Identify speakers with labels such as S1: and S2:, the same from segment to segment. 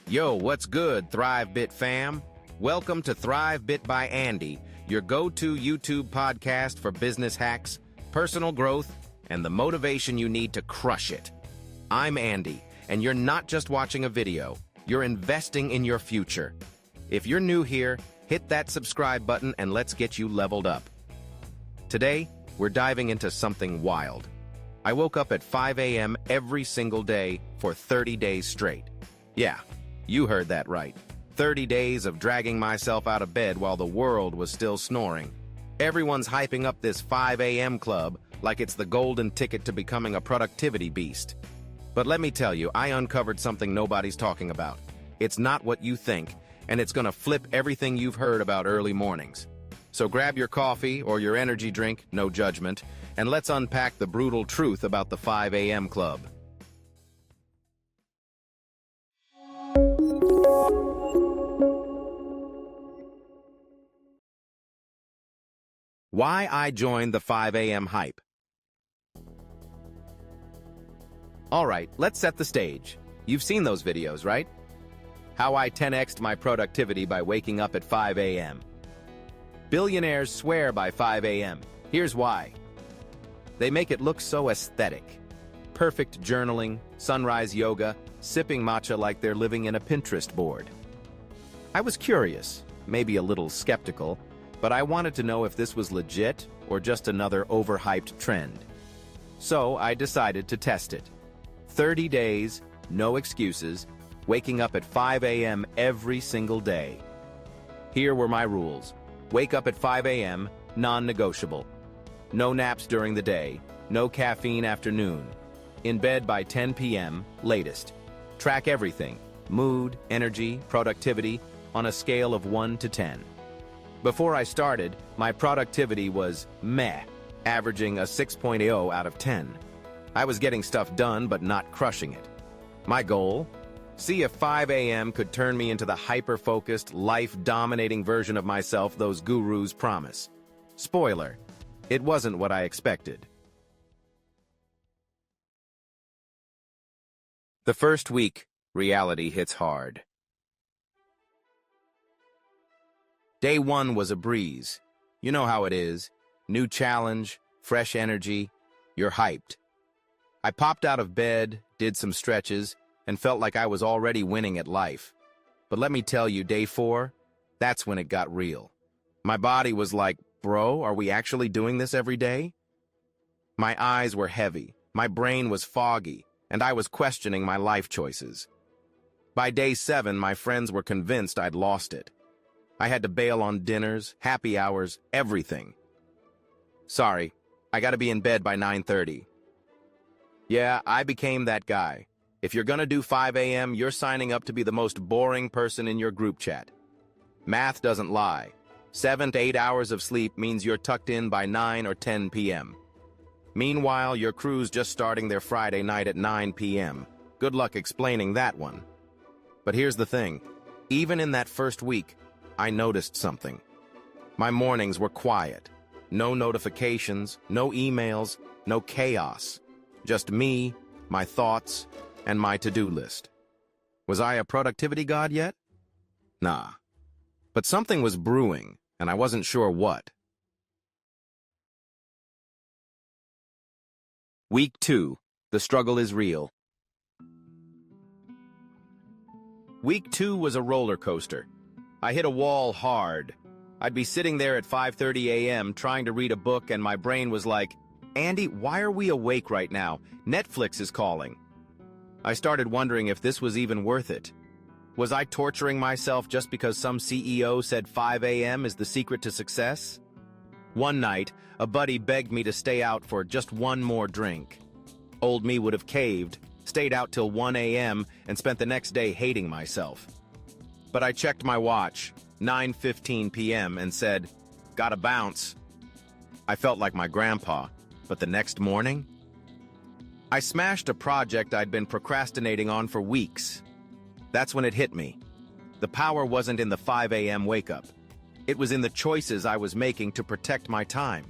S1: Yo, what's good, ThriveBit fam? Welcome to ThriveBit by Andy, your go-to YouTube podcast for business hacks, personal growth, and the motivation you need to crush it. I'm Andy, and you're not just watching a video, you're investing in your future. If you're new here, hit that subscribe button and let's get you leveled up. Today, we're diving into something wild. I woke up at 5 a.m. every single day for 30 days straight. Yeah, you heard that right. 30 days of dragging myself out of bed while the world was still snoring. Everyone's hyping up this 5 a.m. club like it's the golden ticket to becoming a productivity beast. But let me tell you, I uncovered something nobody's talking about. It's not what you think, and it's gonna flip everything you've heard about early mornings. So grab your coffee or your energy drink, no judgment, and let's unpack the brutal truth about the 5 a.m. club. Why I joined the 5 a.m. hype. Alright, let's set the stage. You've seen those videos, right? How I 10x'd my productivity by waking up at 5 a.m. Billionaires swear by 5 a.m. Here's why. They make it look so aesthetic. Perfect journaling, sunrise yoga, sipping matcha like they're living in a Pinterest board. I was curious, maybe a little skeptical, but I wanted to know if this was legit or just another overhyped trend. So I decided to test it. 30 days, no excuses, waking up at 5 a.m. every single day. Here were my rules. Wake up at 5 a.m., non-negotiable. No naps during the day, no caffeine after noon. In bed by 10 p.m., latest. Track everything, mood, energy, productivity, on a scale of 1 to 10. Before I started, my productivity was meh, averaging a 6.0 out of 10. I was getting stuff done but not crushing it. My goal? See if 5 a.m. could turn me into the hyper-focused, life-dominating version of myself those gurus promise. Spoiler, it wasn't what I expected. The first week, reality hits hard. Day 1 was a breeze. You know how it is. New challenge, fresh energy, you're hyped. I popped out of bed, did some stretches, and felt like I was already winning at life. But let me tell you, day 4, that's when it got real. My body was like, bro, are we actually doing this every day? My eyes were heavy, my brain was foggy, and I was questioning my life choices. By day 7, my friends were convinced I'd lost it. I had to bail on dinners, happy hours, everything. Sorry, I gotta be in bed by 9:30. Yeah, I became that guy. If you're gonna do 5 a.m., you're signing up to be the most boring person in your group chat. Math doesn't lie. 7 to 8 hours of sleep means you're tucked in by 9 or 10 p.m. Meanwhile, your crew's just starting their Friday night at 9 p.m. Good luck explaining that one. But here's the thing. Even in that first week, I noticed something. My mornings were quiet. No notifications, no emails, no chaos. Just me, my thoughts, and my to-do list. Was I a productivity god yet? Nah. But something was brewing, and I wasn't sure what. Week 2. The struggle is real. Week 2 was a roller coaster. I hit a wall hard. I'd be sitting there at 5:30 a.m. trying to read a book and my brain was like, Andy, why are we awake right now? Netflix is calling. I started wondering if this was even worth it. Was I torturing myself just because some CEO said 5 a.m. is the secret to success? One night, a buddy begged me to stay out for just one more drink. Old me would have caved, stayed out till 1 a.m. and spent the next day hating myself. But I checked my watch, 9:15 p.m., and said, gotta bounce. I felt like my grandpa, but the next morning, I smashed a project I'd been procrastinating on for weeks. That's when it hit me. The power wasn't in the 5 a.m. wake-up. It was in the choices I was making to protect my time.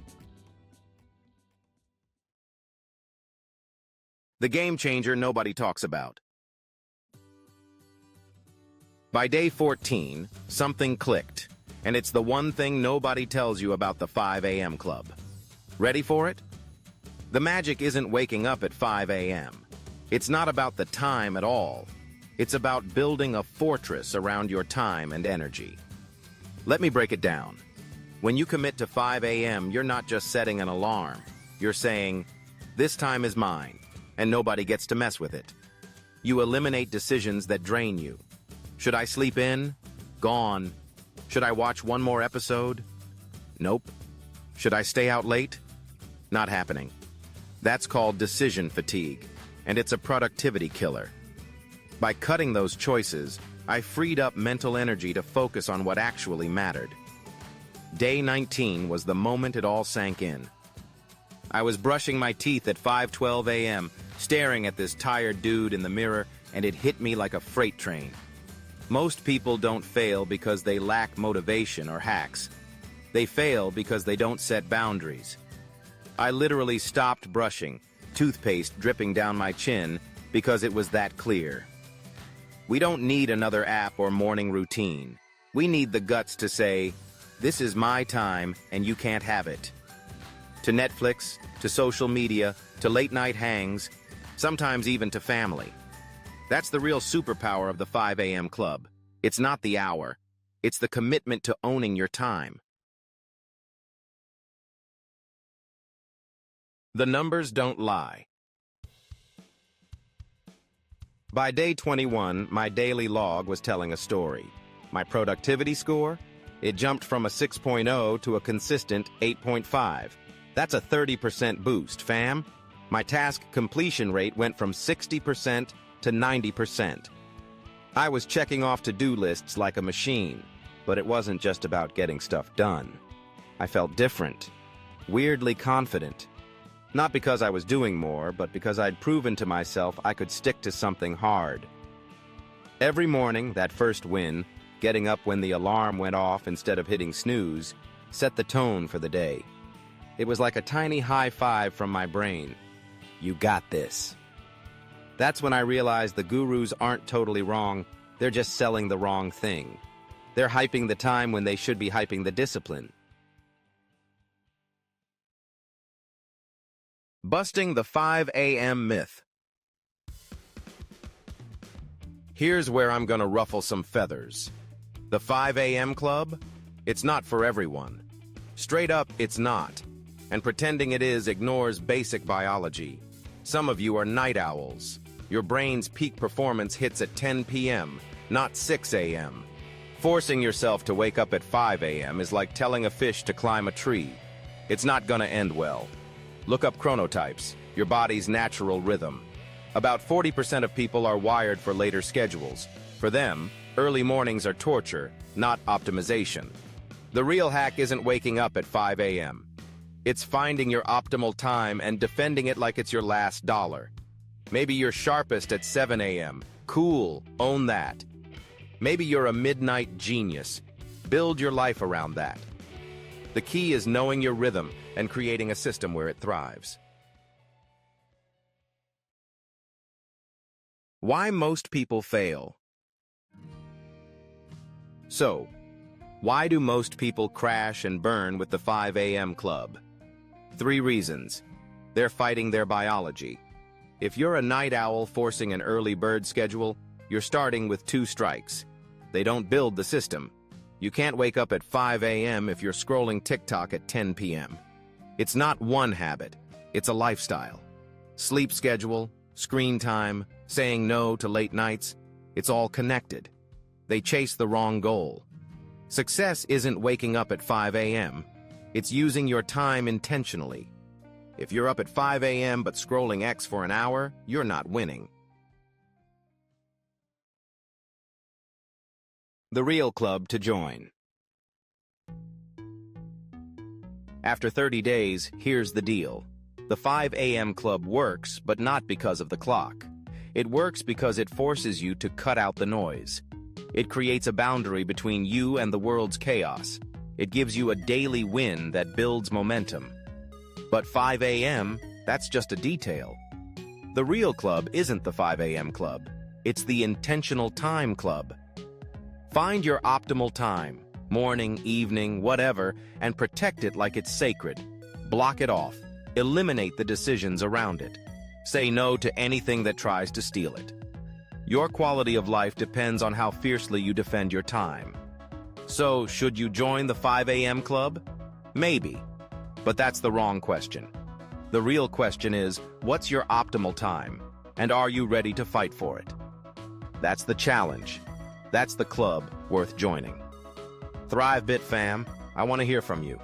S1: The game changer nobody talks about. By day 14, something clicked, and it's the one thing nobody tells you about the 5 a.m. club. Ready for it? The magic isn't waking up at 5 a.m. It's not about the time at all. It's about building a fortress around your time and energy. Let me break it down. When you commit to 5 a.m., you're not just setting an alarm. You're saying, this time is mine, and nobody gets to mess with it. You eliminate decisions that drain you. Should I sleep in? Gone. Should I watch one more episode? Nope. Should I stay out late? Not happening. That's called decision fatigue, and it's a productivity killer. By cutting those choices, I freed up mental energy to focus on what actually mattered. Day 19 was the moment it all sank in. I was brushing my teeth at 5:12 a.m., staring at this tired dude in the mirror, and it hit me like a freight train. Most people don't fail because they lack motivation or hacks. They fail because they don't set boundaries. I literally stopped brushing, toothpaste dripping down my chin, because it was that clear. We don't need another app or morning routine. We need the guts to say, this is my time and you can't have it. To Netflix, to social media, to late-night hangs, sometimes even to family. That's the real superpower of the 5 a.m. club. It's not the hour. It's the commitment to owning your time. The numbers don't lie. By day 21, my daily log was telling a story. My productivity score? It jumped from a 6.0 to a consistent 8.5. That's a 30% boost, fam. My task completion rate went from 60% to 90%. I was checking off to-do lists like a machine, but it wasn't just about getting stuff done. I felt different, weirdly confident. Not because I was doing more, but because I'd proven to myself I could stick to something hard. Every morning, that first win, getting up when the alarm went off instead of hitting snooze, set the tone for the day. It was like a tiny high five from my brain. You got this. That's when I realized the gurus aren't totally wrong, they're just selling the wrong thing. They're hyping the time when they should be hyping the discipline. Busting the 5 a.m. myth. Here's where I'm gonna ruffle some feathers. The 5 a.m. club? It's not for everyone. Straight up, it's not. And pretending it is ignores basic biology. Some of you are night owls. Your brain's peak performance hits at 10 p.m., not 6 a.m. Forcing yourself to wake up at 5 a.m. is like telling a fish to climb a tree. It's not gonna end well. Look up chronotypes, your body's natural rhythm. About 40% of people are wired for later schedules. For them, early mornings are torture, not optimization. The real hack isn't waking up at 5 a.m. It's finding your optimal time and defending it like it's your last dollar. Maybe you're sharpest at 7 a.m. Cool, own that. Maybe you're a midnight genius. Build your life around that. The key is knowing your rhythm and creating a system where it thrives. Why most people fail. So, why do most people crash and burn with the 5 a.m. club? 3 reasons. They're fighting their biology. If you're a night owl forcing an early bird schedule, you're starting with 2 strikes. They don't build the system. You can't wake up at 5 a.m. if you're scrolling TikTok at 10 p.m. It's not one habit, it's a lifestyle. Sleep schedule, screen time, saying no to late nights, it's all connected. They chase the wrong goal. Success isn't waking up at 5 a.m. It's using your time intentionally. If you're up at 5 a.m. but scrolling X for an hour, you're not winning. The real club to join. After 30 days, here's the deal. The 5 a.m. club works, but not because of the clock. It works because it forces you to cut out the noise. It creates a boundary between you and the world's chaos. It gives you a daily win that builds momentum. But 5 a.m., that's just a detail. The real club isn't the 5 a.m. club. It's the intentional time club. Find your optimal time, morning, evening, whatever, and protect it like it's sacred. Block it off. Eliminate the decisions around it. Say no to anything that tries to steal it. Your quality of life depends on how fiercely you defend your time. So, should you join the 5 a.m. club? Maybe. But that's the wrong question. The real question is, what's your optimal time? And are you ready to fight for it? That's the challenge. That's the club worth joining. ThriveBit fam, I want to hear from you.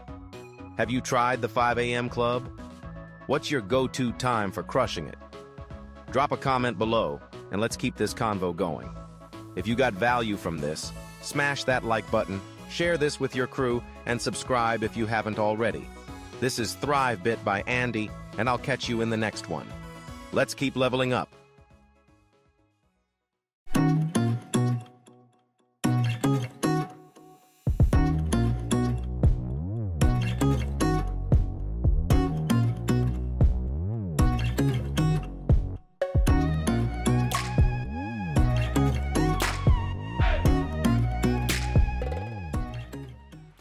S1: Have you tried the 5 a.m. club? What's your go-to time for crushing it? Drop a comment below, and let's keep this convo going. If you got value from this, smash that like button, share this with your crew, and subscribe if you haven't already. This is ThriveBit by Andy, and I'll catch you in the next one. Let's keep leveling up.